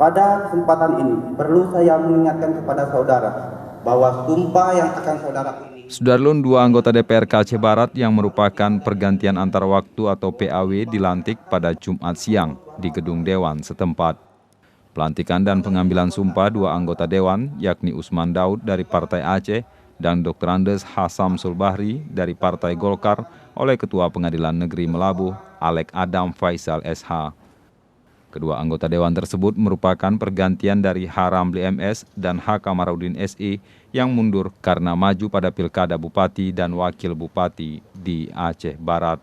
Pada kesempatan ini, perlu saya mengingatkan kepada saudara bahwa sumpah yang akan saudara ini. Sudarlun, 2 anggota DPRK Aceh Barat yang merupakan pergantian antar waktu atau PAW dilantik pada Jumat siang di gedung Dewan setempat. Pelantikan dan pengambilan sumpah 2 anggota Dewan, yakni Usman Daud dari Partai Aceh dan Dr. Andes Hassam Sulbahri dari Partai Golkar oleh Ketua Pengadilan Negeri Melabuh, Alek Adam Faisal SH. Kedua anggota Dewan tersebut merupakan pergantian dari H. Ramli MS dan H. Kamarudin SI yang mundur karena maju pada Pilkada Bupati dan Wakil Bupati di Aceh Barat.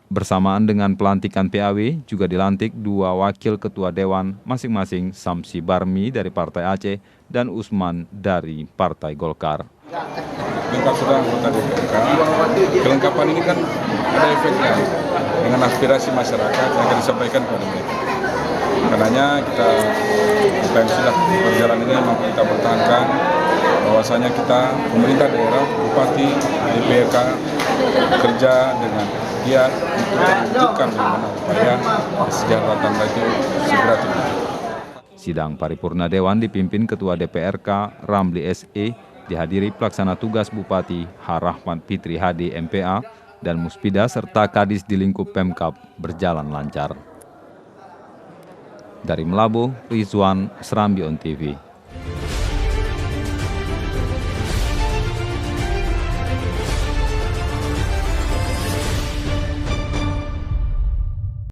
Bersamaan dengan pelantikan PAW, juga dilantik 2 wakil ketua Dewan, masing-masing Samsi Barmi dari Partai Aceh dan Usman dari Partai Golkar. Lengkap sudah anggota DPRK. Kelengkapan ini kan ada efeknya dengan aspirasi masyarakat yang akan disampaikan kepada mereka. Karenanya kita apa yang sudah berjalan ini memang kita pertahankan bahwasanya kita pemerintah daerah, bupati, DPRK bekerja dengan giat untuk menunjukkan bagaimana upaya kesejahteraan itu segera terwujud. Sidang paripurna Dewan dipimpin Ketua DPRK Ramli SE, dihadiri pelaksana tugas Bupati H. Rahmat Fitri Hadi MPA dan Muspida serta Kadis di lingkup Pemkab berjalan lancar. Dari Melabuh, Rizwan, Serambi On TV.